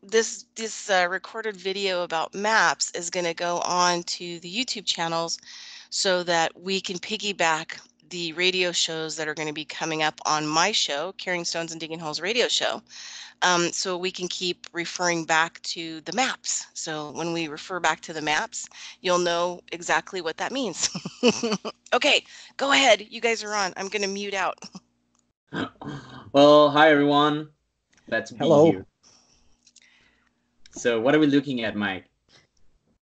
this recorded video about maps is going to go on to the YouTube channels so that we can piggyback the radio shows that are going to be coming up on my show, Carrying Stones and Digging Holes radio show. So we can keep referring back to the maps. So when we refer back to the maps, you'll know exactly what that means. Okay, go ahead. You guys are on. I'm going to mute out. Well, hi everyone. Glad to be Hello. here. So, what are we looking at, Mike?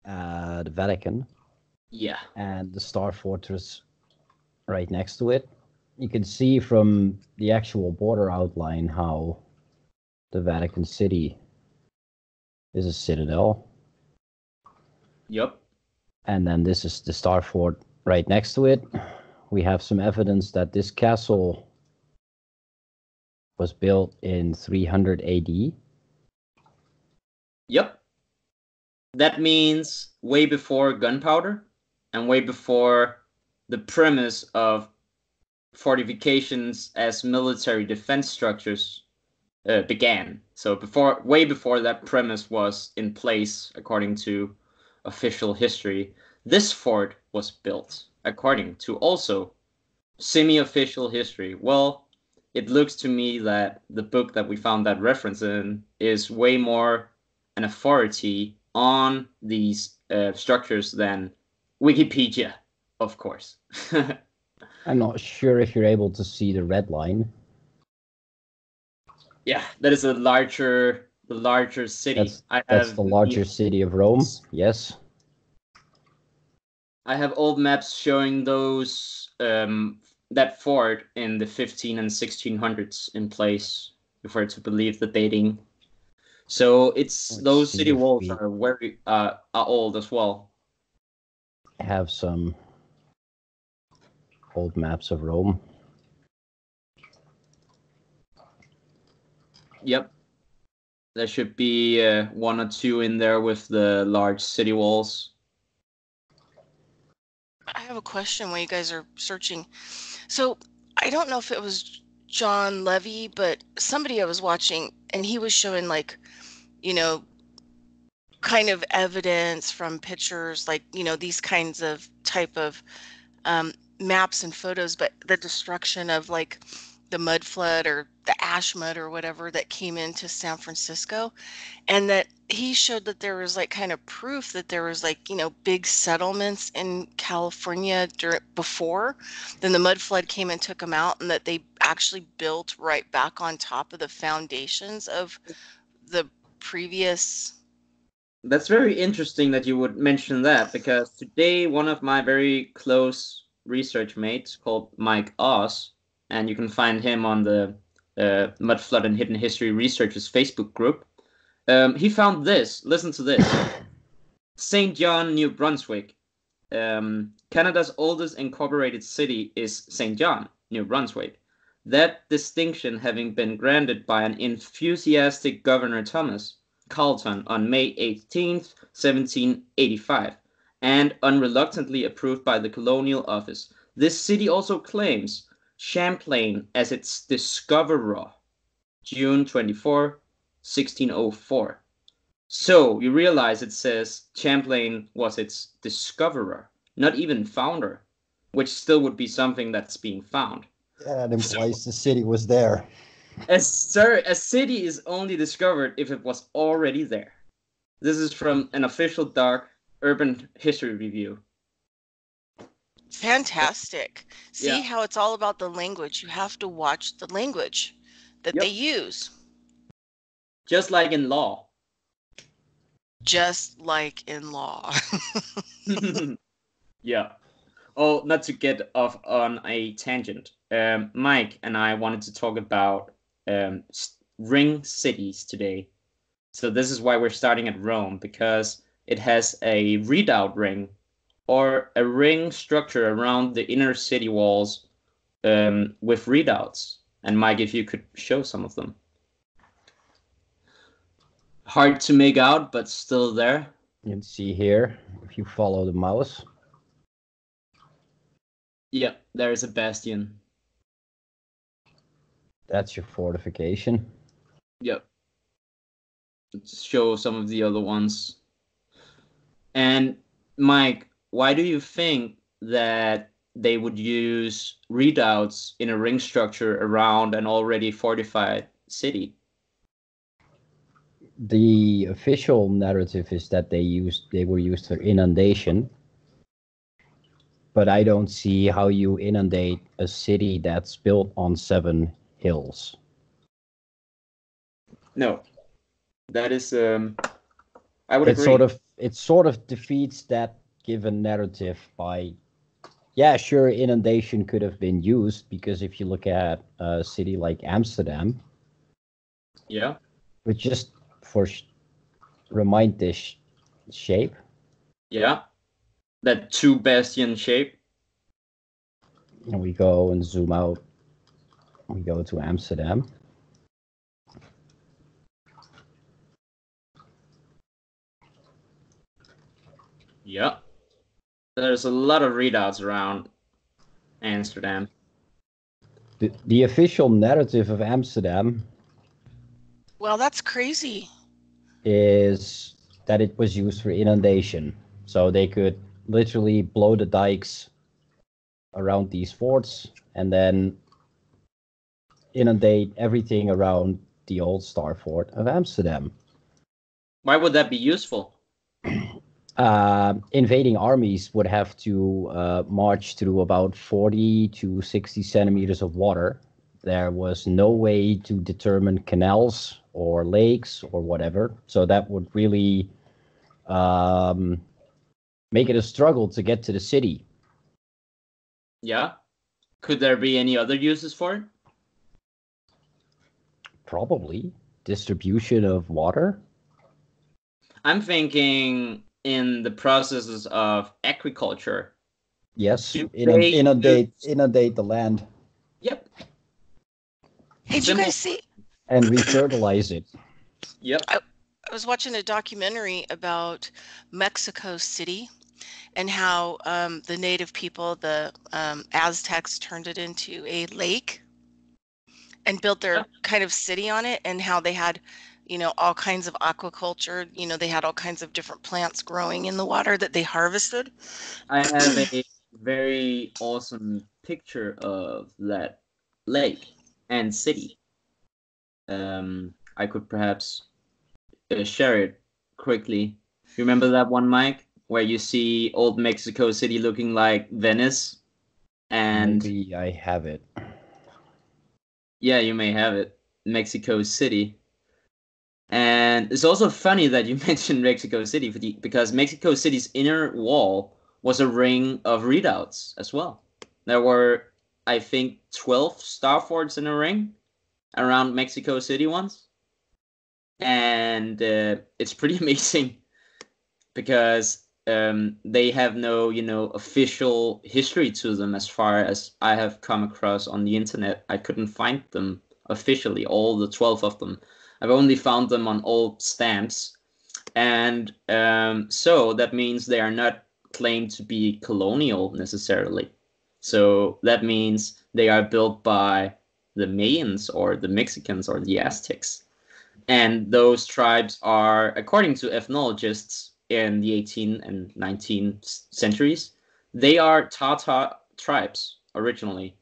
The Vatican Yeah. and the Star Fortress right next to it. You can see from the actual border outline how the Vatican City is a citadel. Yep. And then this is the Star Fort right next to it. We have some evidence that this castle was built in 300 AD. Yep. That means way before gunpowder and way before the premise of fortifications as military defense structures began. So way before that premise was in place, according to official history, this fort was built, according to also semi-official history. Well, it looks to me that the book that we found that reference in is way more an authority on these structures than Wikipedia, of course. I'm not sure if you're able to see the red line. Yeah, that is the larger city. That's the larger city of Rome. Yes. I have old maps showing those that fort in the 15 and 1600s in place, if we're to believe the dating. So those city walls are very are old as well. Have some old maps of Rome. Yep. There should be one or two in there with the large city walls. I have a question while you guys are searching. So I don't know if it was John Levy, but somebody I was watching, and he was showing like, kind of evidence from pictures, like, these kinds of type of maps and photos, but the destruction of like the mud flood or the ash mud or whatever that came into San Francisco, and that he showed that there was like kind of proof that there was like big settlements in California before then the mud flood came and took them out, and that they actually built right back on top of the foundations of the previous. That's very interesting that you would mention that, because today one of my very close research mates called Mike Oz, and you can find him on the Mud Flood and Hidden History Researchers Facebook group. He found this. Listen to this. St. John, New Brunswick. Canada's oldest incorporated city is St. John, New Brunswick. That distinction having been granted by an enthusiastic Governor Thomas Carleton on May 18th, 1785, and unreluctantly approved by the Colonial Office. This city also claims Champlain as its discoverer, June 24, 1604. So you realize it says Champlain was its discoverer, not even founder, which still would be something that's being found. Yeah, it implies the city was there. A city is only discovered if it was already there. This is from an official dark urban history review. Fantastic. See Yeah. how it's all about the language. You have to watch the language that they use. Just like in law. Just like in law. Yeah. Oh, not to get off on a tangent. Mike and I wanted to talk about ring cities today. So this is why we're starting at Rome, because it has a redoubt ring, or a ring structure around the inner city walls with redoubts. And Mike, if you could show some of them. Hard to make out, but still there. You can see here, if you follow the mouse. Yeah, there is a bastion. That's your fortification. Yep. show some of the other ones. And Mike, why do you think that they would use redoubts in a ring structure around an already fortified city? The official narrative is that they were used for inundation, but I don't see how you inundate a city that's built on 7 hills. No, that is I would It agree. sort of defeats that given narrative by, yeah, sure, inundation could have been used, because if you look at a city like Amsterdam, Yeah. which just for remind this shape. Yeah. That two bastion shape. And we go and zoom out. We go to Amsterdam. Yeah. There's a lot of readouts around Amsterdam. The official narrative of Amsterdam Well, that's crazy. is that it was used for inundation. So they could literally blow the dikes around these forts and then inundate everything around the old Star Fort of Amsterdam. Why would that be useful? Invading armies would have to march through about 40 to 60 centimeters of water. There was no way to determine canals or lakes or whatever. So that would really make it a struggle to get to the city. Yeah. Could there be any other uses for it? Probably distribution of water. I'm thinking in the processes of agriculture. Yes, Do they inundate the land. Yep. Hey, did you Simple. guys see? And refertilize it. Yep. I was watching a documentary about Mexico City and how the native people, the Aztecs, turned it into a lake and built their kind of city on it, and how they had, all kinds of aquaculture. They had all kinds of different plants growing in the water that they harvested. I have a very awesome picture of that lake and city. I could perhaps share it quickly. Remember that one, Mike, where you see old Mexico City looking like Venice? And maybe I have it. yeah, you may have it. Mexico City. And it's also funny that you mentioned Mexico City because Mexico City's inner wall was a ring of redoubts as well. There were, I think, 12 star forts in a ring around Mexico City once. And it's pretty amazing because they have no, official history to them as far as I have come across on the internet. I couldn't find them officially, all the 12 of them. I've only found them on old stamps. And so that means they are not claimed to be colonial necessarily. So that means they are built by the Mayans or the Mexicans or the Aztecs. And those tribes are, according to ethnologists in the 18th and 19th centuries, they are Tatar tribes originally.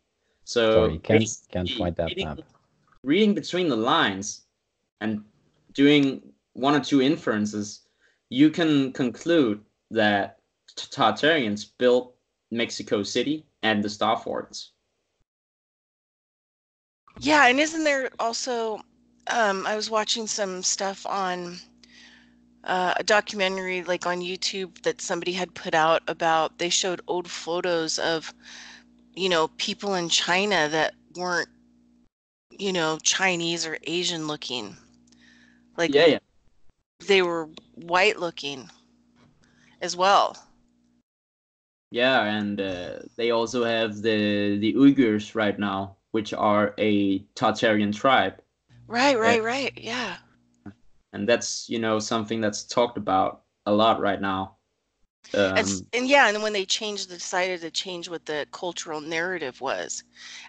Sorry, So can't basically, find that map. reading between the lines and doing one or two inferences, you can conclude that Tartarians built Mexico City and the Star Forts. Yeah, and isn't there also, I was watching some stuff on a documentary like on YouTube that somebody had put out about, they showed old photos of, people in China that weren't, Chinese or Asian looking. Like Yeah, yeah. they were white looking as well. Yeah, and they also have the Uyghurs right now, which are a Tartarian tribe, Right, uh, right, right. Yeah. and that's something that's talked about a lot right now. And yeah, and when they decided to change what the cultural narrative was,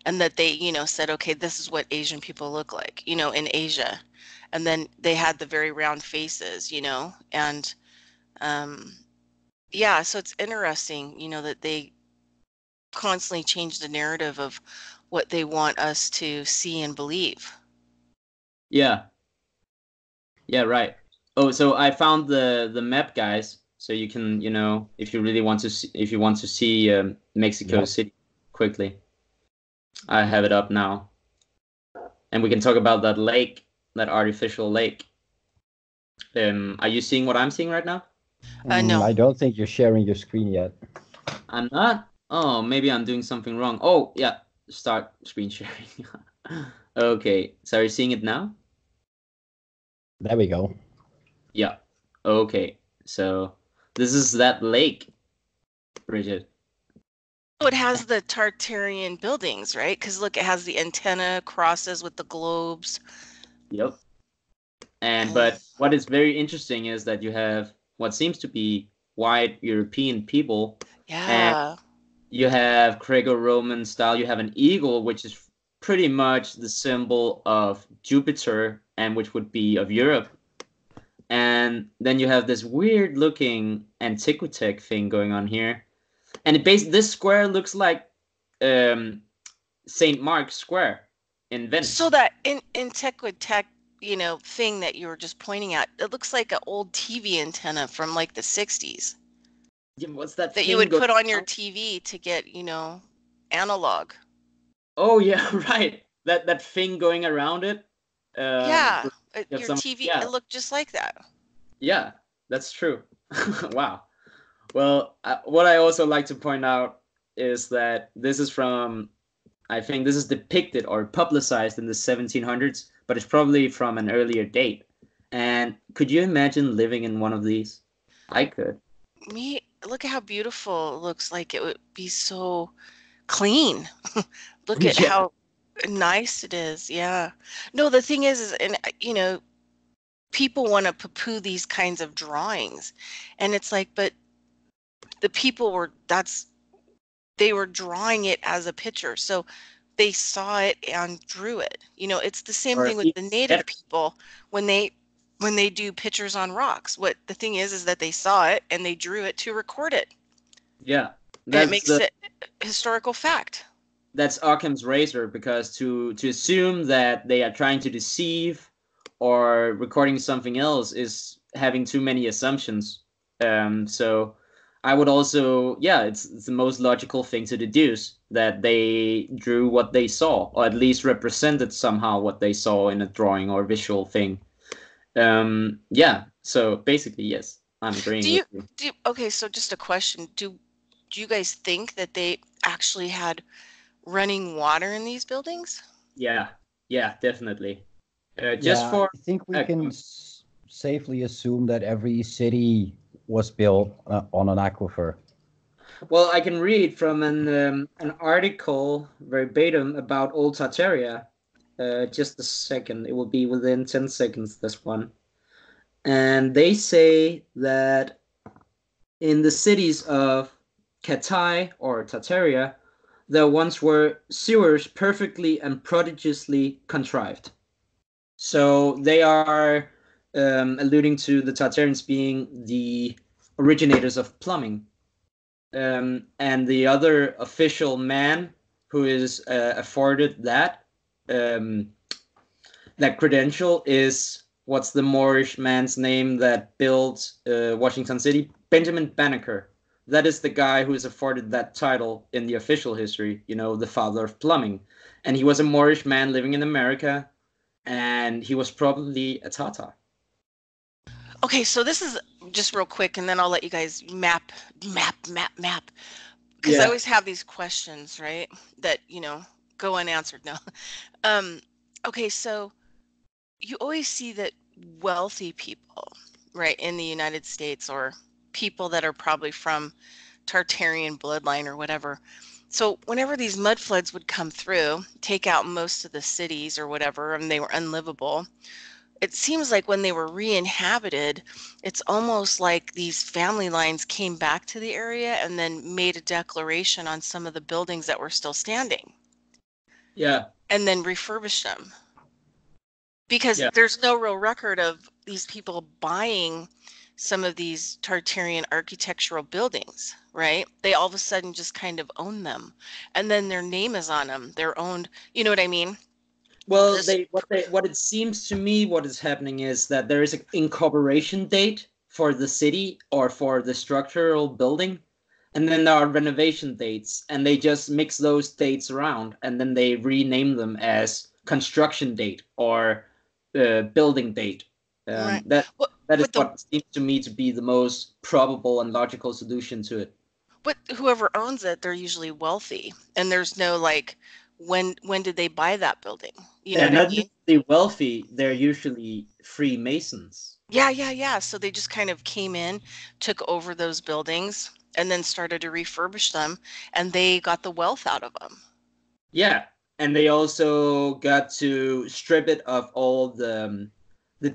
and that they, said, okay, this is what Asian people look like, in Asia. and then they had the very round faces, you know, and yeah, so it's interesting, you know, that they constantly change the narrative of what they want us to see and believe. Yeah. Yeah, right. Oh, so I found the map, guys. So you can, you know, if you really want to see, if you want to see Mexico Yep. City quickly, I have it up now, and we can talk about that lake, that artificial lake. Are you seeing what I'm seeing right now? No. I don't think you're sharing your screen yet. I'm not. Oh, maybe I'm doing something wrong. Oh, yeah. Start screen sharing. Okay. So are you seeing it now? There we go. Yeah. Okay. So this is that lake, Bridgette. Oh, it has the Tartarian buildings, right? Because look, it has the antenna crosses with the globes. Yep. And And but what is very interesting is that you have what seems to be white European people, and yeah. you have Greco-Roman style. You have an eagle, which is pretty much the symbol of Jupiter, and which would be of Europe. And then you have this weird looking antiquitech thing going on here, and this square looks like Saint Mark's Square in So Venice. that in Tech, you know, thing that you were just pointing at, it looks like an old TV antenna from like the 60s Yeah, what's that that you thing would going put on your on? TV to get, you know, analog. Oh yeah, right. That thing going around it. Yeah, Got your some. TV, it Yeah, looked just like that. yeah, that's true. Wow. Well, what I also like to point out is that this is from. I think this is depicted or publicized in the 1700s, but it's probably from an earlier date. And could you imagine living in one of these? I could. Me, look at how beautiful it looks like it would be so clean. Look at Yeah. how nice it is. Yeah. No, the thing is and you know, people want to poo-poo these kinds of drawings. And it's like, but the people were they were drawing it as a picture. So they saw it and drew it. You know, it's the same Or thing with even the native better. people when they do pictures on rocks. What the thing is that they saw it and they drew it to record it. Yeah. And it That's makes the it historical fact. that's Occam's razor, because to assume that they are trying to deceive or recording something else is having too many assumptions. So I would also, yeah, it's the most logical thing to deduce that they drew what they saw, or at least represented somehow what they saw in a drawing or visual thing. Yeah, so basically, yes, I'm Do agreeing with you you. okay, so just a question. Do you guys think that they actually had running water in these buildings? Yeah, yeah, definitely. Just Yeah, for I think we can safely assume that every city was built on an aquifer. well, I can read from an article verbatim about Old Tartaria. Just a second. It will be within 10 seconds, this one. And they say that in the cities of Katai or Tartaria, there once were sewers perfectly and prodigiously contrived. So they are alluding to the Tartarians being the originators of plumbing. And the other official man who is afforded um, that credential is, what's the Moorish man's name that built Washington City? Benjamin Banneker. That is the guy who is afforded that title in the official history, you know, the father of plumbing. And he was a Moorish man living in America, and he was probably a Tatar. Okay, so this is just real quick, and then I'll let you guys map. Because I Yeah. always have these questions, right? That, you know, go unanswered. No. Um, okay, so you always see that wealthy people, right, in the United States or people that are probably from Tartarian bloodline or whatever. So whenever these mud floods would come through, take out most of the cities or whatever, and they were unlivable, it seems like when they were re-inhabited, it's almost like these family lines came back to the area and then made a declaration on some of the buildings that were still standing Yeah. and then refurbished them. because Yeah. there's no real record of these people buying some of these Tartarian architectural buildings, right? They all of a sudden just kind of own them, and then their name is on them. They're owned. You know what I mean? Well, This, what it seems to me what is happening is that there is an incorporation date for the city or for the structural building, and then there are renovation dates, and they just mix those dates around, and then they rename them as construction date or building date. right. That What that is with the what seems to me to be the most probable and logical solution to it. but whoever owns it, they're usually wealthy, and there's no like when did they buy that building? You know They're what I not mean? usually wealthy; they're usually Freemasons. Yeah, yeah, yeah. So they just kind of came in, took over those buildings, and then started to refurbish them, and they got the wealth out of them. Yeah, and they also got to strip it of all the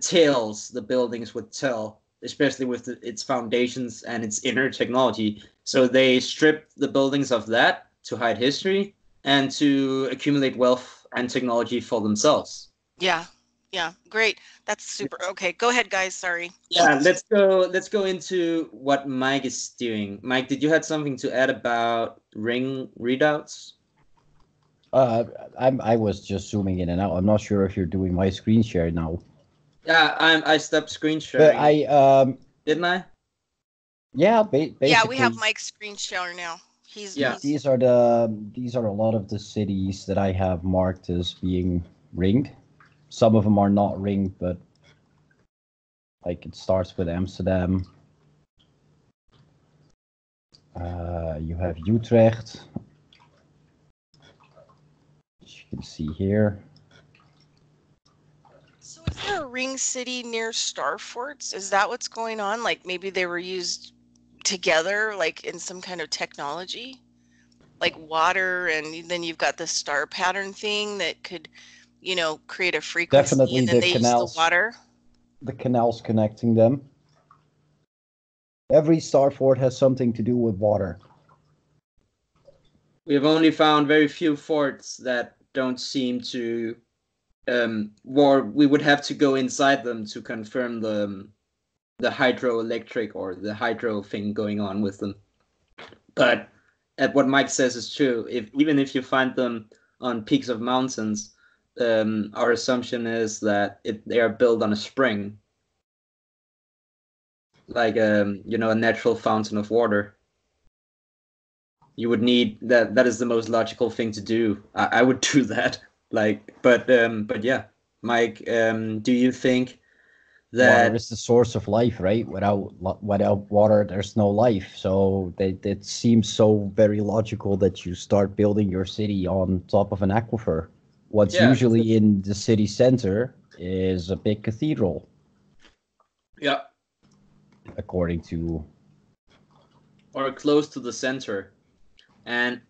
tales the buildings would tell, especially with its foundations and its inner technology. So they stripped the buildings of that to hide history and to accumulate wealth and technology for themselves. Yeah, yeah, great. That's super. Okay, go ahead, guys. Sorry. Yeah, let's go into what Mike is doing. Mike, did you have something to add about ring readouts? Uh, I was just zooming in and out. I'm not sure if you're doing my screen share now, Yeah, I stopped screen but sharing, didn't I? yeah, Yeah, we have basically Mike's screen share now. Yeah. He's these are a lot of the cities that I have marked as being ringed. Some of them are not ringed, but like it starts with Amsterdam. You have Utrecht, which you can see here. So is there a ring city near star forts? Is that what's going on? Like maybe they were used together, like in some kind of technology, like water, and then you've got the star pattern thing that could, create a frequency, Definitely and then they use the water. the canals connecting them. Every star fort has something to do with water. We've only found very few forts that don't seem to, or we would have to go inside them to confirm the hydroelectric or the hydro thing going on with them. But at what Mike says is true. If even if you find them on peaks of mountains, our assumption is that they are built on a spring, like a natural fountain of water. You would need that. That is the most logical thing to do. I would do that. But yeah, Mike, do you think Water that? is the source of life, right? Without water, there's no life. So it seems so very logical that you start building your city on top of an aquifer. What's Yeah, usually in the city center is a big cathedral, yeah, according to. or close to the center. And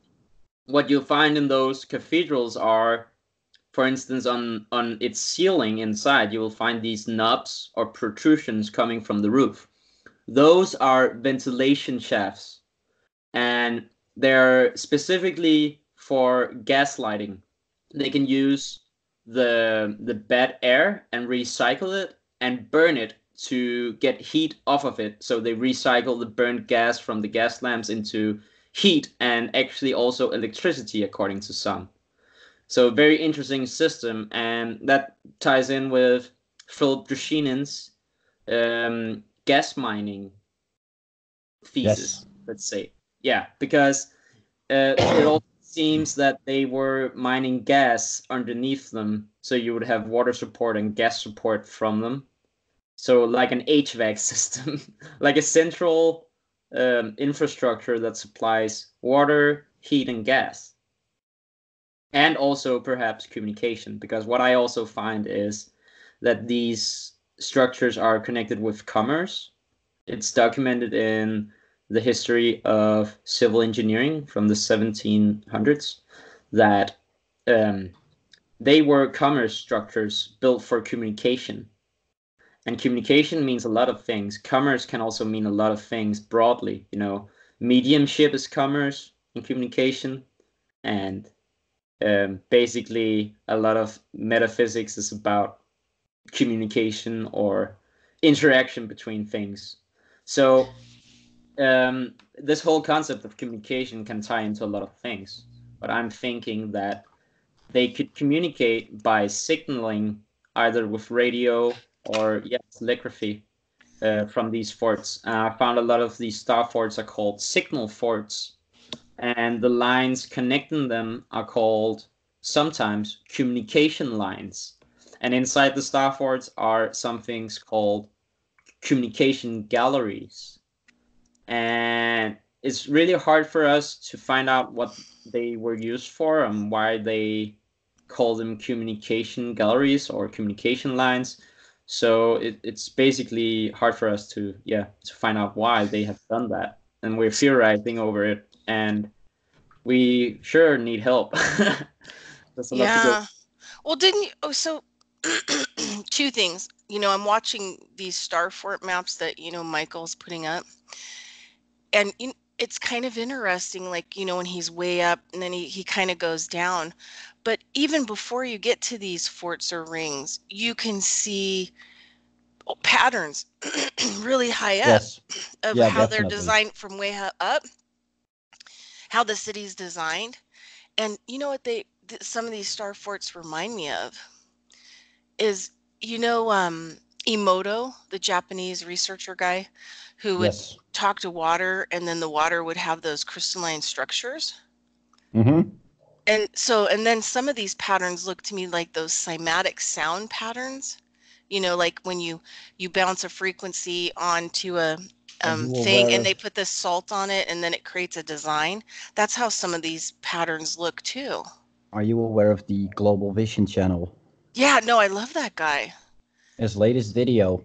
what you'll find in those cathedrals are, for instance, on its ceiling inside, you will find these knobs or protrusions coming from the roof. Those are ventilation shafts, and they're specifically for gas lighting. They can use the bad air and recycle it and burn it to get heat off of it. So they recycle the burnt gas from the gas lamps into heat and actually also electricity, according to some. So very interesting system, and that ties in with Philip Drushinin's gas mining Yes. thesis, let's say. Yeah, because it also seems that they were mining gas underneath them, so you would have water support and gas support from them. So like an HVAC system, like a central infrastructure that supplies water, heat, and gas, and also perhaps communication. Because what I also find is that these structures are connected with commerce. It's documented in the history of civil engineering from the 1700s that um, they were commerce structures built for communication. And communication means a lot of things. Commerce can also mean a lot of things broadly. Mediumship is commerce and communication, and basically a lot of metaphysics is about communication or interaction between things. So this whole concept of communication can tie into a lot of things, but I'm thinking that they could communicate by signaling either with radio or telegraphy from these forts. I found a lot of these star forts are called signal forts, and the lines connecting them are called sometimes communication lines. And inside the star forts are some things called communication galleries. And it's really hard for us to find out what they were used for and why they call them communication galleries or communication lines. So it's basically hard for us to find out why they have done that, and we're theorizing over it, and we sure need help. There's a lot to go. Yeah. Well, didn't you? Oh, so two things. I'm watching these star fort maps that, Michael's putting up. And it's kind of interesting, like, when he's way up and then he kind of goes down. But even before you get to these forts or rings, you can see patterns really high up Yes. of Yeah, how they're definitely. designed from way up, how the city's designed. And you know what some of these star forts remind me of is, Emoto, the Japanese researcher guy who would Yes. talk to water, and then the water would have those crystalline structures. Mm-hmm. And then some of these patterns look to me like those cymatic sound patterns, like when you bounce a frequency onto a Are you thing aware and of they put this salt on it and then it creates a design. That's how some of these patterns look too. the Global Vision channel? Yeah, no, I love that guy. His latest video,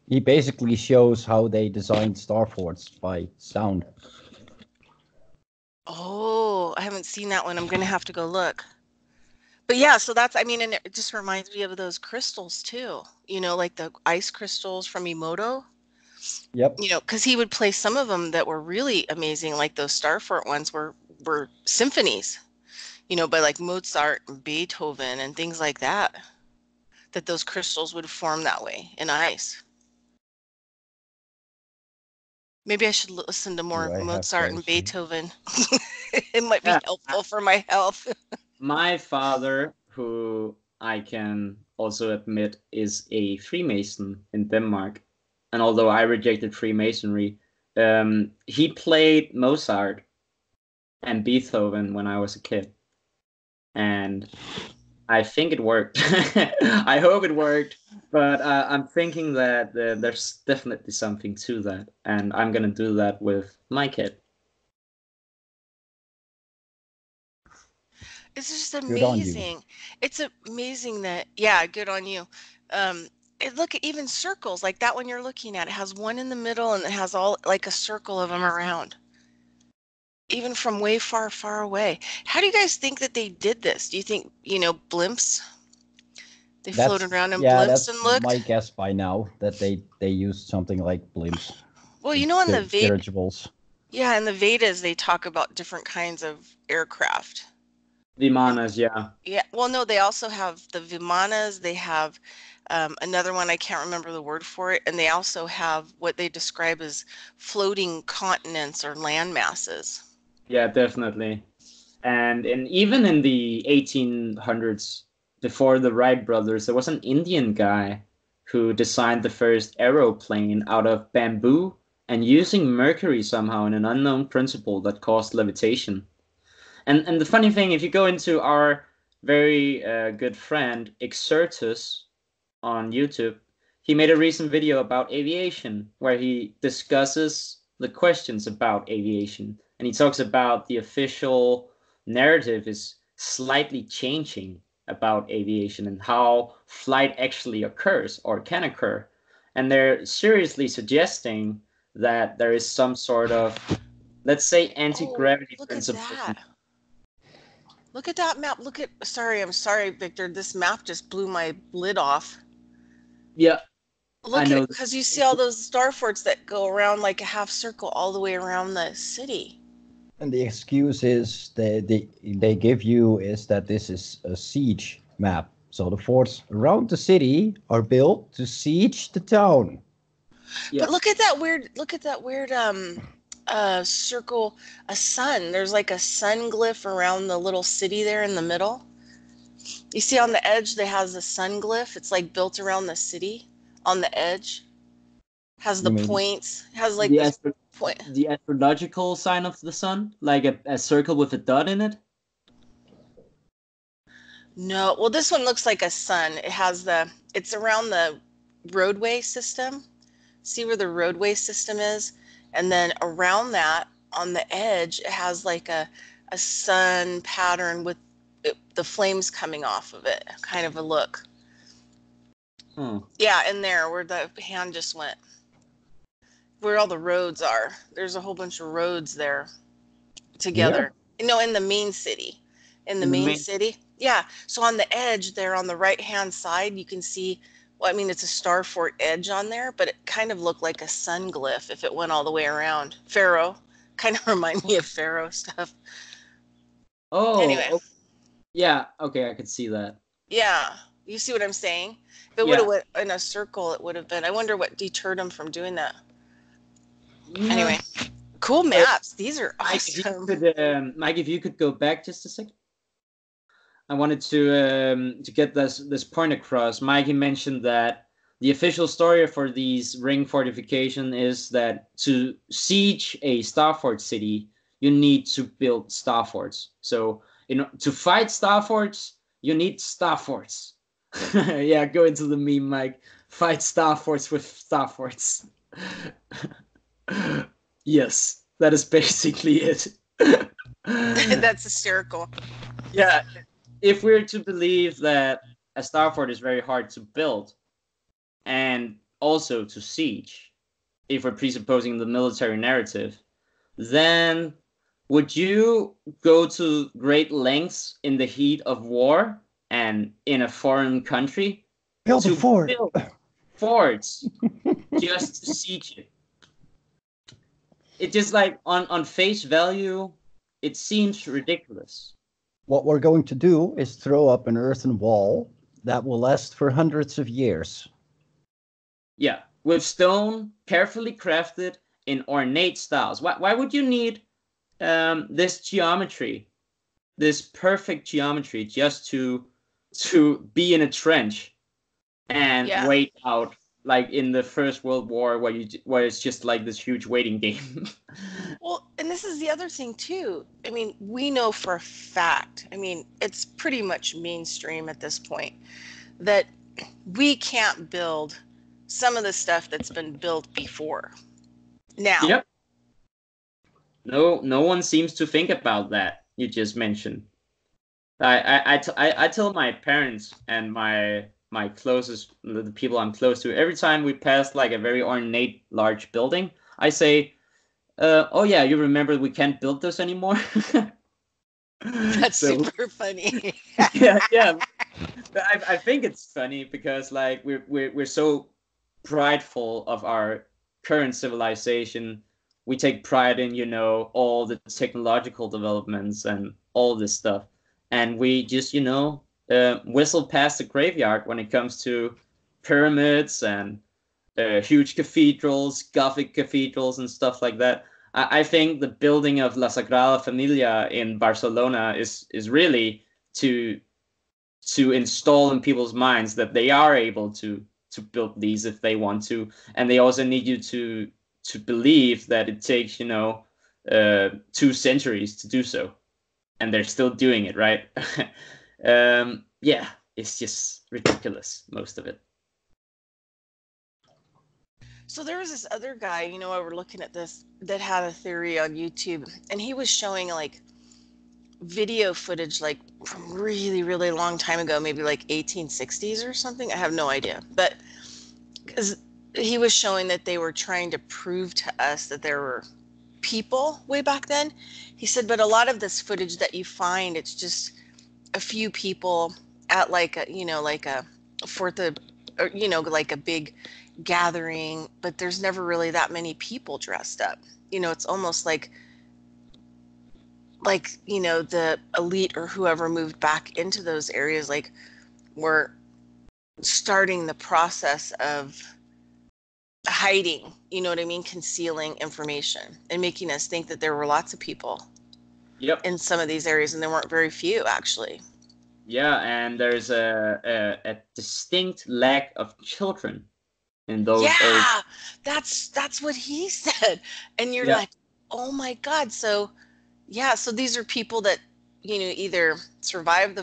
he basically shows how they designed star forts by sound. Oh, I haven't seen that one. I'm gonna have to go look. But yeah, so and it just reminds me of those crystals too, like the ice crystals from Emoto. Yep. Because he would play some of them that were really amazing, like those Starfort ones were symphonies, by like Mozart and Beethoven and things like that. That those crystals would form that way in ice. Maybe I should listen to Do more I have Mozart and those? Beethoven. It might be Yeah, helpful for my health. my father, who I can also admit is a Freemason in Denmark, and although I rejected Freemasonry, he played Mozart and Beethoven when I was a kid, and I think it worked. I hope it worked, but I'm thinking that there's definitely something to that, and I'm gonna do that with my kid. It's just Good on you. amazing. It's amazing that, yeah, good on you. Look at even circles like that one you're looking at. It has one in the middle and it has all like a circle of them around, even from way far, far away. How do you guys think that they did this? Do you think, blimps? They floated around in blimps and That's looked? my guess by now that they used something like blimps, Well, in the dirigibles. yeah, in the Vedas, they talk about different kinds of aircraft. And Vimanas, yeah. yeah, well, no, they also have the Vimanas. They have another one, I can't remember the word for it. And they also have what they describe as floating continents or land masses. Yeah, definitely. And even in the 1800s, before the Wright brothers, there was an Indian guy who designed the first aeroplane out of bamboo and using mercury somehow in an unknown principle that caused levitation. And the funny thing, if you go into our very good friend Exertus on YouTube, he made a recent video about aviation where he discusses the questions about aviation, and he talks about the official narrative is slightly changing about aviation and how flight actually occurs or can occur. And they're seriously suggesting that there is some sort of, let's say, Oh, anti-gravity look at principle. that. Look at that map. I'm sorry, Victor. This map just blew my lid off. Yeah, I Look at it, know. because you see all those star forts that go around like a half circle all the way around the city. And the excuse is they give you is that this is a siege map. So the forts around the city are built to siege the town. Yeah. But look at that weird circle, a sun. There's like a sun glyph around the little city there in the middle. You see on the edge they has the sun glyph. It's like built around the city on the edge. Has the You mean points. Has like The this astro point. the astrological sign of the sun, like a circle with a dot in it. No, well this one looks like a sun. It's around the roadway system. See where the roadway system is? And then around that on the edge it has like a sun pattern with the flames coming off of it. Kind of a look. Hmm. Yeah, in there where the hand just went. Where all the roads are. There's a whole bunch of roads there here? together. No, in the main city. In the In the main main. city. Yeah. So on the edge there on the right hand side, you can see, well, I mean, it's a star fort edge on there, but it kind of looked like a sun glyph if it went all the way around. Pharaoh. Kind of remind me of Pharaoh stuff. Oh, Anyway, yeah. Okay, I could see that. yeah. You see what I'm saying? If it would have Yeah. went in a circle, it would have been. I wonder what deterred him from doing that. Yeah. Anyway, cool maps. These are Mike, if you awesome. could, Mike, if you could go back just a second. I wanted to get this point across. Mikey mentioned that the official story for these ring fortification is that to siege a star fort city, you need to build star forts. So to fight star forts, you need star forts. Yeah, go into the meme, Mike. Fight star forts with star forts. Yes, that is basically it. That's hysterical. Yeah, if we're to believe that a star fort is very hard to build and also to siege, if we're presupposing the military narrative, then would you go to great lengths in the heat of war and in a foreign country Build a to fort. build forts just to siege it? It just like on face value, it seems ridiculous. What we're going to do is throw up an earthen wall that will last for hundreds of years. Yeah, with stone, carefully crafted in ornate styles. Why would you need this geometry, this perfect geometry, just to be in a trench and Yeah. wait out like in the First World War, where it's just like this huge waiting game? Well, and this is the other thing too. I mean, we know for a fact, I mean, it's pretty much mainstream at this point that we can't build some of the stuff that's been built before. Now, Yep. No one seems to think about that you just mentioned. I tell my parents and my closest, the people I'm close to, every time we pass like a very ornate large building, I say, "Oh yeah, you remember we can't build this anymore." that's So super funny. yeah. I think it's funny because like we're so prideful of our current civilization. We take pride in all the technological developments and all this stuff, and we just whistle past the graveyard when it comes to pyramids and huge cathedrals, Gothic cathedrals, and stuff like that. I think the building of La Sagrada Familia in Barcelona is really to install in people's minds that they are able to build these if they want to, and they also need you to believe that it takes 2 centuries to do so, and they're still doing it, right? Yeah, it's just ridiculous, most of it. So there was this other guy, I were looking at this that had a theory on YouTube, and he was showing like video footage like from really, really long time ago, maybe like 1860s or something. I have no idea. But because he was showing that they were trying to prove to us that there were people way back then. He said, but a lot of this footage that you find, it's just a few people at like a fourth of, or like a big gathering, but there's never really that many people dressed up. It's almost like the elite or whoever moved back into those areas like were starting the process of hiding, you know what I mean, concealing information and making us think that there were lots of people Yep. in some of these areas, and there weren't very few actually. Yeah, and there's a distinct lack of children in those old. Yeah, that's what he said. And you're Yeah. like, "Oh my God." So, yeah, so these are people that, either survived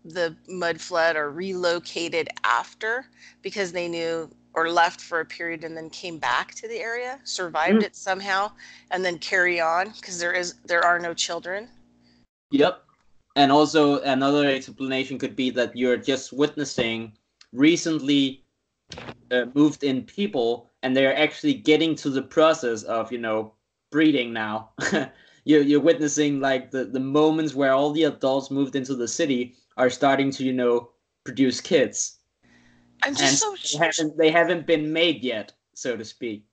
the mud flood or relocated after because they knew, or left for a period and then came back to the area, survived Mm, it somehow, and then carry on because there are no children. yep. And also another explanation could be that you're just witnessing recently moved in people, and they're actually getting to the process of breeding now. You're witnessing like the moments where all the adults moved into the city are starting to produce kids, I'm just and so they haven't been made yet, so to speak.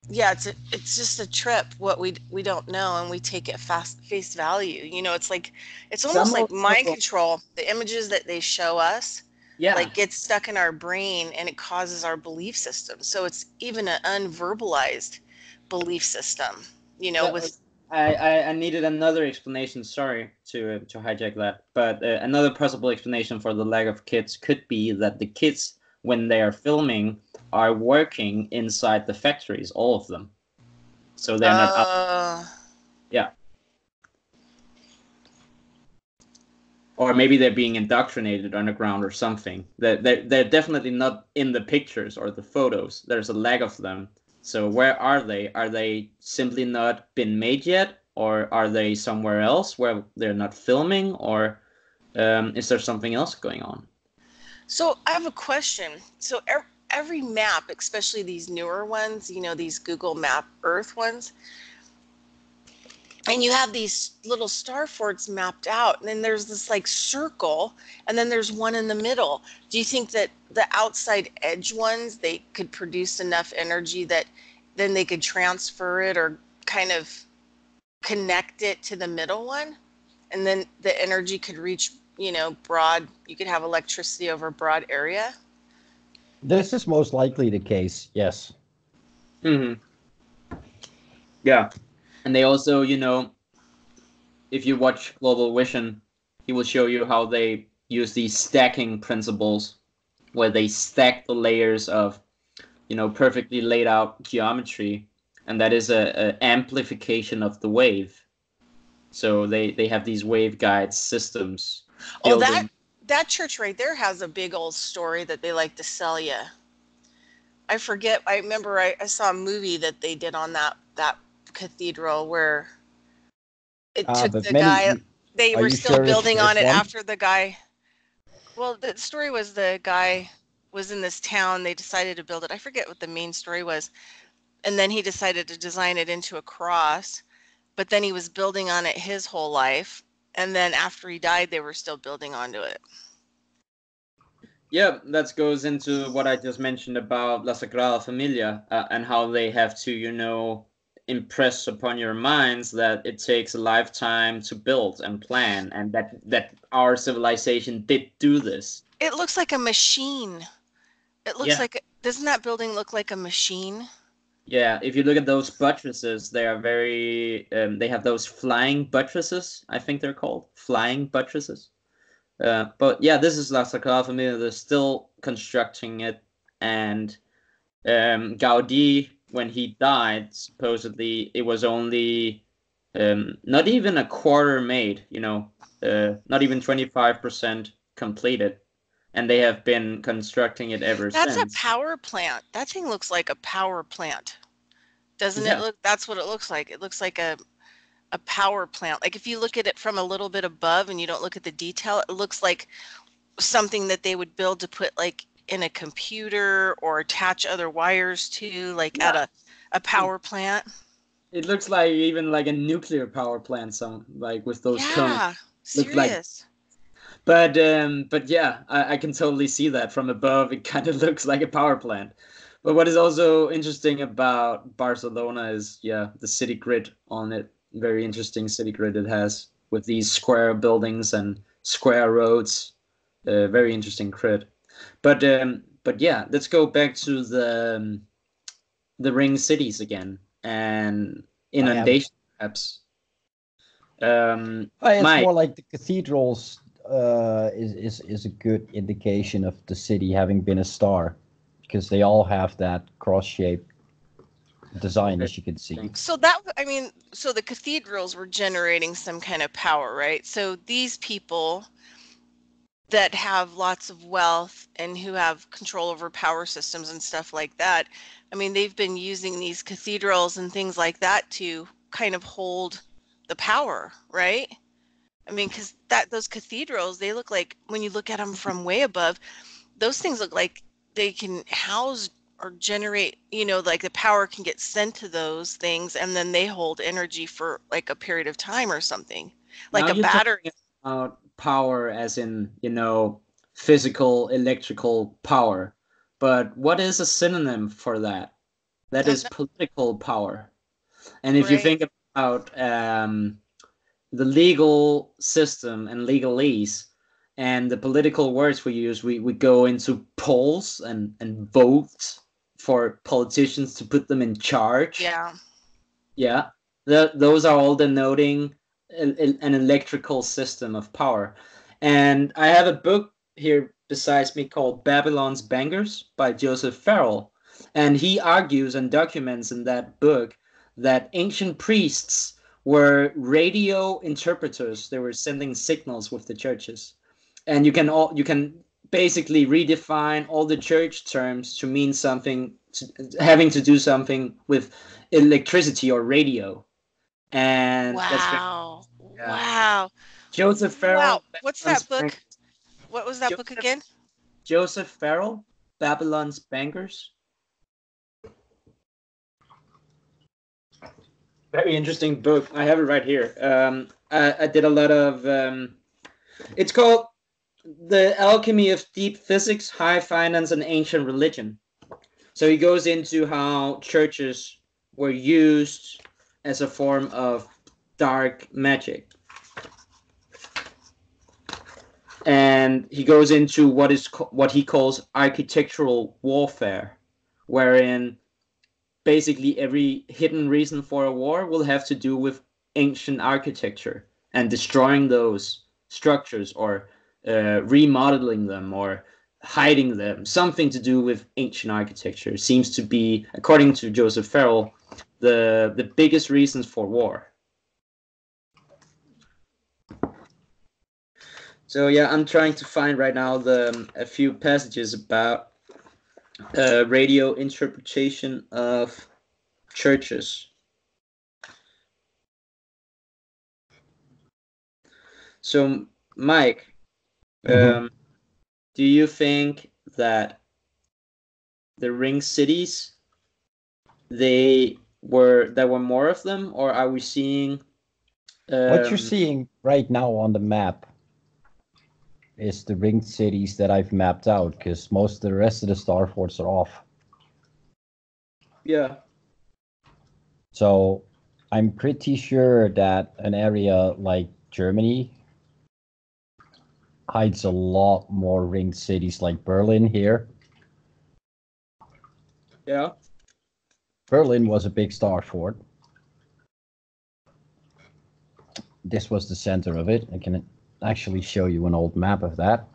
yeah, it's just a trip what we don't know, and we take it fast face value. It's like it's almost Some like mind also, control. The images that they show us yeah. like get stuck in our brain, and it causes our belief system. So it's even an unverbalized belief system, That with was I needed another explanation. Sorry to hijack that, but another possible explanation for the lack of kids could be that the kids, when they are filming, are working inside the factories, all of them, so they're not out. uh Yeah, or maybe they're being indoctrinated underground or something. They're definitely not in the pictures or the photos. There's a lack of them. So where are they? Are they simply not been made yet, or are they somewhere else where they're not filming, or is there something else going on? so I have a question. So every map, especially these newer ones, these Google Map Earth ones, and you have these little star forts mapped out, and then there's this like circle, and then there's one in the middle. Do you think that the outside edge ones, they could produce enough energy that then they could transfer it or kind of connect it to the middle one, and then the energy could reach, broad, you could have electricity over a broad area? This is most likely the case, yes. Hmm. Yeah, and they also, if you watch Global Vision, he will show you how they use these stacking principles, where they stack the layers of perfectly laid out geometry, and that is a amplification of the wave. So they have these waveguide systems Oh, built that in. that church right there has a big old story that they like to sell you. I forget. I remember I saw a movie that they did on that cathedral where it took But the guy. many, They are were you still sure it's building this on it one? after the guy. Well, the story was the guy was in this town. They decided to build it. I forget what the main story was. And then he decided to design it into a cross. But then he was building on it his whole life. And then after he died, they were still building onto it. Yeah, that goes into what I just mentioned about La Sagrada Familia, and how they have to, impress upon your minds that it takes a lifetime to build and plan, and that our civilization did do this. It looks like a machine. It looks Yeah. like, doesn't that building look like a machine? Yeah, if you look at those buttresses, they are very. They have those flying buttresses. I think they're called flying buttresses. But yeah, this is La Sagrada Familia. They're still constructing it, and Gaudi, when he died, supposedly it was only not even a quarter made. Not even 25% completed, and they have been constructing it ever That's a since. power plant. That thing looks like a power plant. Doesn't it Yeah. look? That's what it looks like. It looks like a power plant. Like if you look at it from a little bit above and you don't look at the detail, it looks like something that they would build to put like in a computer or attach other wires to, like at Yeah. a power plant. It looks like even like a nuclear power plant, some like with those cones. Yeah, Looks like, serious. but yeah, I can totally see that from above. It kind of looks like a power plant. But what is also interesting about Barcelona is, yeah, the city grid on it. Very interesting city grid it has with these square buildings and square roads. Very interesting crit. But yeah, let's go back to the ring cities again and inundation perhaps. It's Mike, more like the cathedrals is a good indication of the city having been a star, because they all have that cross-shaped design, as you can see. So so the cathedrals were generating some kind of power, right? So these people that have lots of wealth and who have control over power systems and stuff like that, I mean, they've been using these cathedrals and things like that to kind of hold the power, right? I mean, because those cathedrals, they look like, when you look at them from way above, those things look like they can house or generate, like the power can get sent to those things, and then they hold energy for like a period of time or something, now like a you're battery. talking about power as in, physical, electrical power. But what is a synonym for that? That is political power. And if you Right. think about the legal system and legalese and the political words we use, we go into polls and vote for politicians to put them in charge. Yeah. Yeah, those are all denoting an electrical system of power. And I have a book here besides me called Babylon's Bangers by Joseph Farrell. And he argues and documents in that book that ancient priests were radio interpreters. They were sending signals with the churches. And you can basically redefine all the church terms to mean something, having to do something with electricity or radio. And that's very, Wow. yeah. Wow. Joseph Wow. Farrell, What's Babylon's that book? Bangers. What was that book Joseph, again? Joseph Farrell, Babylon's Bangers. Very interesting book. I have it right here. I did a lot of. It's called The Alchemy of Deep Physics, High Finance, and Ancient Religion. So he goes into how churches were used as a form of dark magic. And he goes into what he calls architectural warfare, wherein basically every hidden reason for a war will have to do with ancient architecture and destroying those structures or remodeling them or hiding them. Something to do with ancient architecture seems to be, according to Joseph Farrell, the biggest reasons for war. So yeah, I'm trying to find right now a few passages about radio interpretation of churches. So, Mike, do you think that the ring cities, there were more of them, or are we seeing? What you're seeing right now on the map is the ringed cities that I've mapped out, because most of the rest of the star forts are off. Yeah. So I'm pretty sure that an area like Germany hides a lot more ringed cities, like Berlin here. Yeah. Berlin was a big star fort. This was the center of it. I can actually show you an old map of that.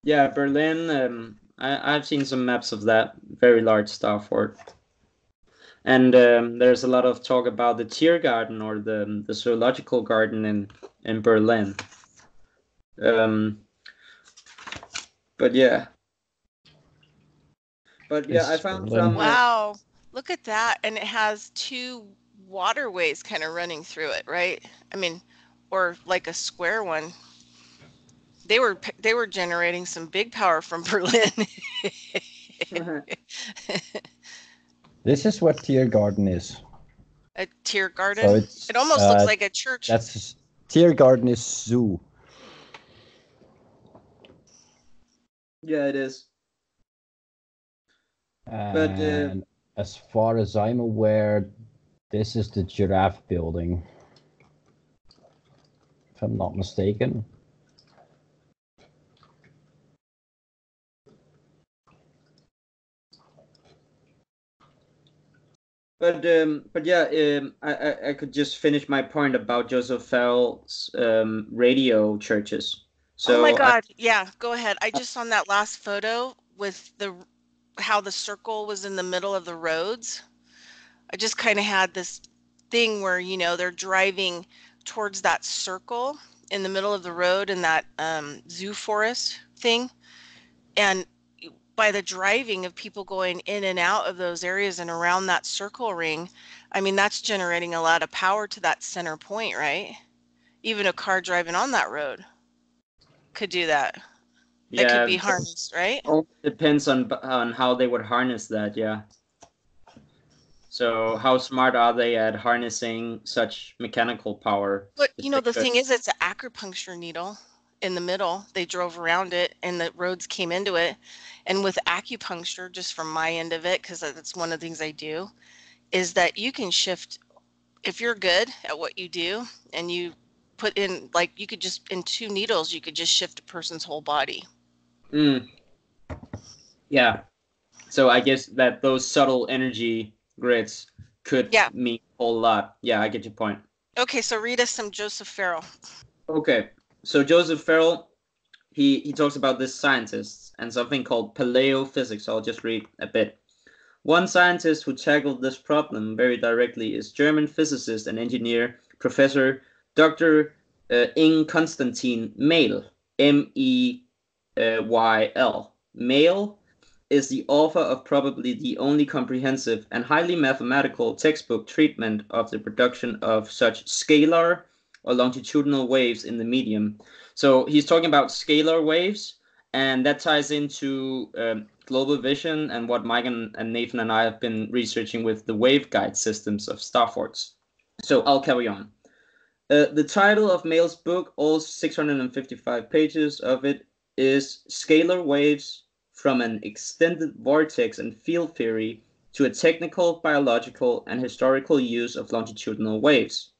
Yeah, Berlin. I've seen some maps of that very large star fort. And there's a lot of talk about the Tiergarten or the zoological garden in Berlin. But yeah. But yeah, I found Berlin. some. Wow. Look at that. And it has two waterways kind of running through it, right? I mean, or like a square one. They were generating some big power from Berlin. This is what Tiergarten is. A tier garden. So it's It almost looks like a church. That's Tiergarten is zoo. Yeah, it is. And as far as I'm aware, this is the giraffe building, if I'm not mistaken. But yeah, I could just finish my point about Joseph Farrell's radio churches. Oh my So God. Yeah, go ahead. I just on that last photo with the how the circle was in the middle of the roads. I just kind of had this thing where, they're driving towards that circle in the middle of the road in that zoo forest thing. And by the driving of people going in and out of those areas and around that circle ring, I mean, that's generating a lot of power to that center point, right? Even a car driving on that road could do that. That could yeah, be harnessed, right? all depends on how they would harness that. Yeah. So how smart are they at harnessing such mechanical power But if they the could? thing is, it's an acupuncture needle in the middle. They drove around it and the roads came into it. And with acupuncture, just from my end of it, because that's one of the things I do, is that you can shift if you're good at what you do and you put in, like, you could just, in two needles, you could just shift a person's whole body. Mm, yeah. So I guess that those subtle energy grids could Yeah. mean a whole lot. Yeah, I get your point. Okay, so read us some Joseph Farrell. Okay. So Joseph Farrell, he talks about this scientists and something called paleophysics. I'll just read a bit. One scientist who tackled this problem very directly is German physicist and engineer Professor Dr. Ing Konstantin Mehl, Meyl. Mehl is the author of probably the only comprehensive and highly mathematical textbook treatment of the production of such scalar or longitudinal waves in the medium. So he's talking about scalar waves, and that ties into global vision and what Mike and Nathan and I have been researching with the waveguide systems of Starforts. So I'll carry on. The title of Mail's book, all 655 pages of it, is Scalar Waves from an Extended Vortex and Field Theory to a Technical, Biological, and Historical Use of Longitudinal Waves.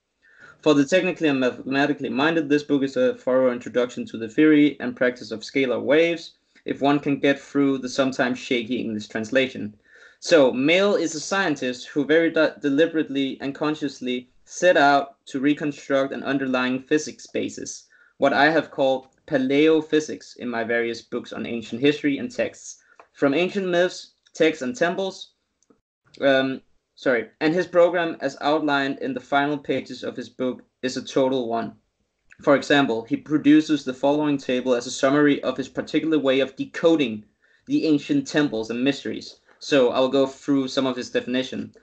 For the technically and mathematically minded, this book is a thorough introduction to the theory and practice of scalar waves, if one can get through the sometimes shaky English translation. So, Mail is a scientist who very deliberately and consciously set out to reconstruct an underlying physics basis, what I have called paleophysics in my various books on ancient history and texts, from ancient myths, texts, and temples, um, and his program, as outlined in the final pages of his book, is a total one. For example, he produces the following table as a summary of his particular way of decoding the ancient temples and mysteries. So I'll go through some of his definition.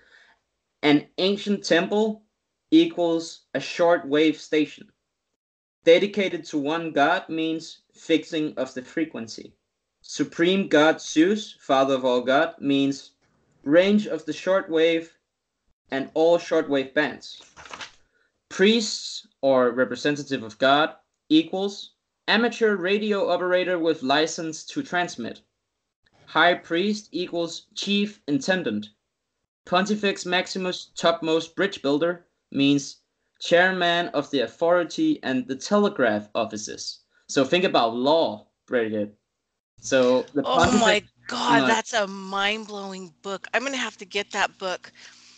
An ancient temple equals a short wave station. Dedicated to one god means fixing of the frequency. Supreme God Zeus, father of all God, means range of the shortwave and all shortwave bands. Priests, or representative of God, equals amateur radio operator with license to transmit. High priest equals chief intendant. Pontifex Maximus, topmost bridge builder, means chairman of the authority and the telegraph offices. So think about law, Bridgette. So the Oh Pontifex my God, Maximus, that's a mind-blowing book. I'm gonna have to get that book.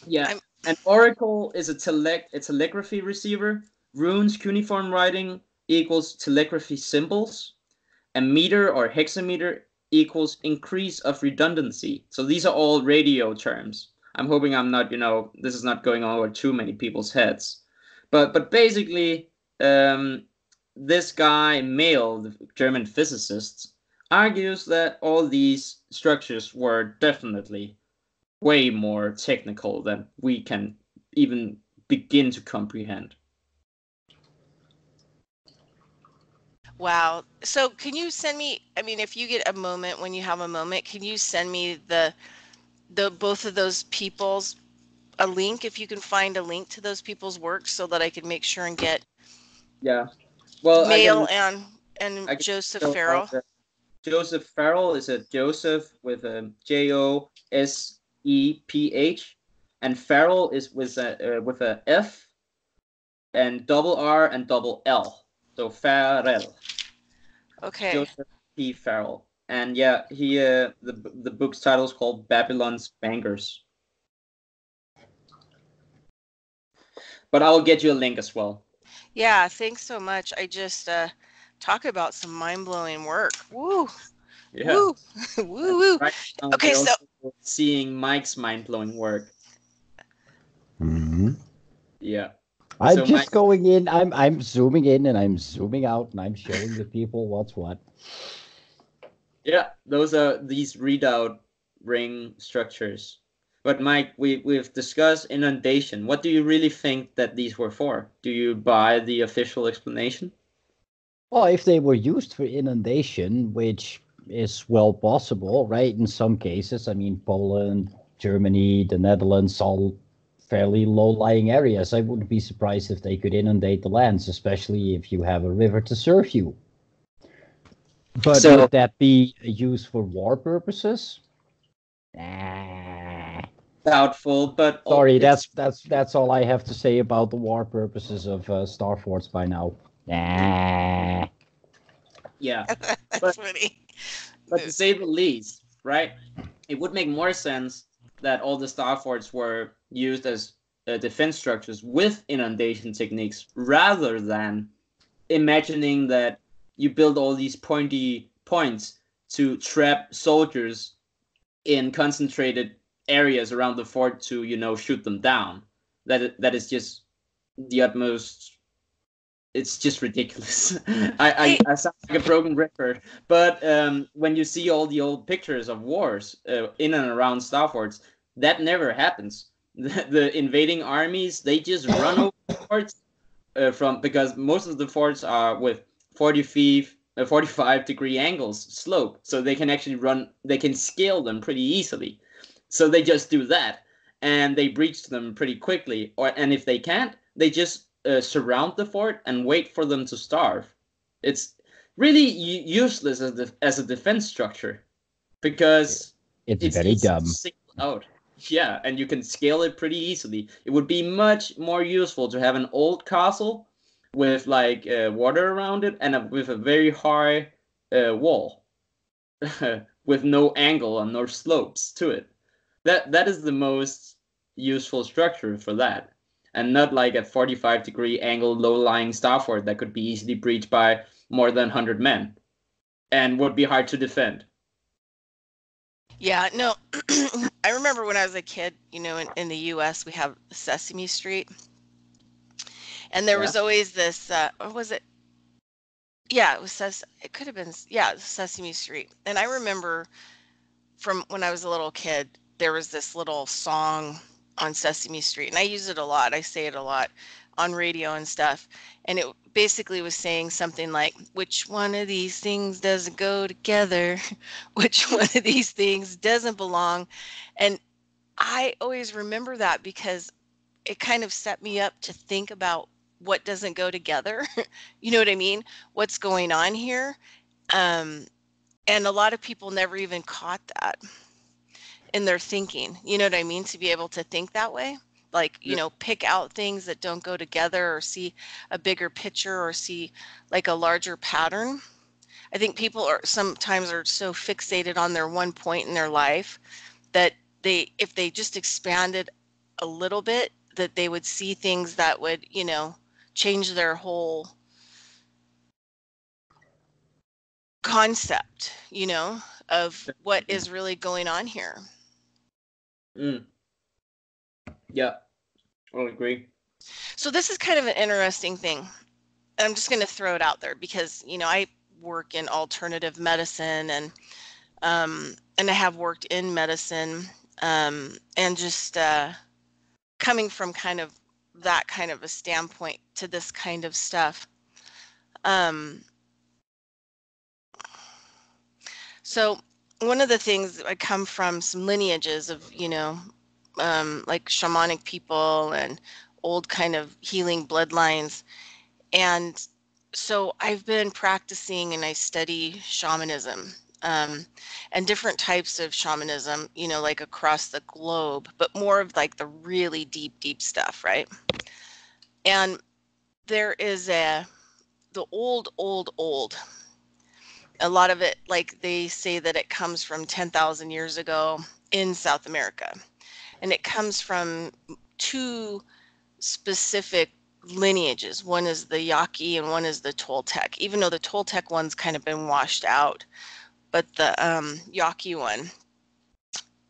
yeah, I'm an oracle is a telegraphy receiver. Runes cuneiform writing equals telegraphy symbols. A meter or hexameter equals increase of redundancy. So these are all radio terms. I'm hoping I'm not, this is not going over too many people's heads. But basically, this guy, Mail, the German physicist, argues that all these structures were definitely way more technical than we can even begin to comprehend. Wow. So can you send me, I mean, if you get a moment, when you have a moment, can you send me the both of those people's a link, if you can find a link to those people's work so that I can make sure and get Yeah. Well, Mail and I can Joseph show out Farrell. that Joseph Farrell is a Joseph with a Joseph, and Farrell is with a F and double R and double L. So Farrell, Okay. Joseph P. Farrell, and yeah, he the book's title is called Babylon's Bankers. But I'll get you a link as well. Yeah, thanks so much. I just talk about some mind-blowing work. Woo, Yeah. woo, woo, woo. Right now, Okay, we're so also seeing Mike's mind-blowing work. Mm-hmm. Yeah. I'm So just Mike, going in. I'm zooming in and I'm zooming out and I'm showing the people what's what. yeah, those are these readout ring structures. But Mike, we've discussed inundation. What do you really think that these were for? Do you buy the official explanation? Well, if they were used for inundation, which is well possible, right? In some cases, I mean, Poland, Germany, the Netherlands, all fairly low-lying areas. I wouldn't be surprised if they could inundate the lands, especially if you have a river to serve you. But So would that be used for war purposes? Nah. doubtful, but Sorry, it's that's all I have to say about the war purposes of Star Forts by now. Nah. yeah. that's But funny. to say the least, right? It would make more sense that all the star forts were used as defense structures with inundation techniques rather than imagining that you build all these pointy points to trap soldiers in concentrated areas around the fort to, shoot them down. That is just the utmost. It's just ridiculous. Hey, I sound like a broken record, but when you see all the old pictures of wars in and around Star Forts, that never happens. The invading armies, they just run over forts from because most of the forts are with 45-degree angles slope, so they can actually run. They can scale them pretty easily. So they just do that, and they breach them pretty quickly. And if they can't, they just surround the fort and wait for them to starve. It's really useless as a defense structure because It's it's very easy to dumb. single out. Yeah, and you can scale it pretty easily. It would be much more useful to have an old castle with like water around it and with a very high wall with no angle and no slopes to it. That is the most useful structure for that, and not like a 45-degree angle low-lying star fort that could be easily breached by more than 100 men and would be hard to defend. yeah, no, I remember when I was a kid, in the US, we have Sesame Street, and there Yeah. was always this, or was it? Yeah, it could have been, yeah, Sesame Street. And I remember from when I was a little kid, there was this little song on Sesame Street, and I use it a lot. I say it a lot on radio and stuff. And it basically was saying something like, which one of these things doesn't go together? Which one of these things doesn't belong? And I always remember that because it kind of set me up to think about what doesn't go together. You know what I mean? What's going on here? Um, and a lot of people never even caught that in their thinking. You know what I mean? To be able to think that way, like, pick out things that don't go together or see a bigger picture or see like a larger pattern. I think people are sometimes are so fixated on their one point in their life that if they just expanded a little bit, that they would see things that would, change their whole concept, of what is really going on here. Mm, yeah, I'll agree. So this is kind of an interesting thing. I'm just going to throw it out there because, I work in alternative medicine and I have worked in medicine and just coming from kind of that kind of a standpoint to this kind of stuff. Um, so one of the things I come from some lineages of, like shamanic people and old kind of healing bloodlines. And so I've been practicing and I study shamanism and different types of shamanism, like across the globe, but more of like the really deep, deep stuff, right? And there is the old, a lot of it, like they say that it comes from 10,000 years ago in South America. And it comes from two specific lineages. One is the Yaqui and one is the Toltec, even though the Toltec one's kind of been washed out, but the Yaqui one.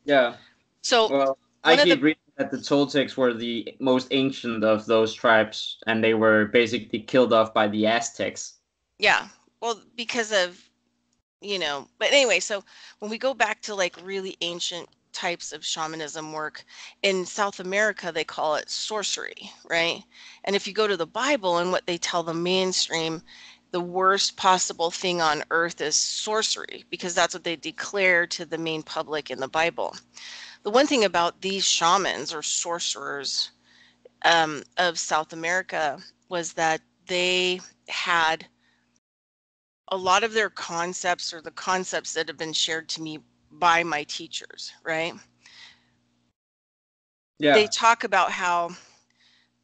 Yeah. So Well, I one of the keep reading that the Toltecs were the most ancient of those tribes, and they were basically killed off by the Aztecs. yeah, well, because of, but anyway, so when we go back to like really ancient types of shamanism work in South America, they call it sorcery, right? And if you go to the Bible and what they tell the mainstream, the worst possible thing on earth is sorcery, because that's what they declare to the main public in the Bible. The one thing about these shamans or sorcerers of South America was that they had a lot of their concepts, or the concepts that have been shared to me by my teachers, right? They Yeah. talk about how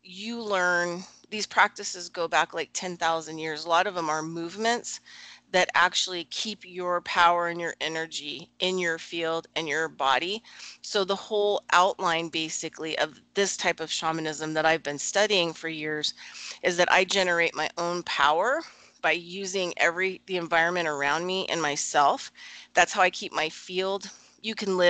you learn, these practices go back like 10,000 years. A lot of them are movements that actually keep your power and your energy in your field and your body. So the whole outline basically of this type of shamanism that I've been studying for years is that I generate my own power by using the environment around me and myself. That's how I keep my field. You can live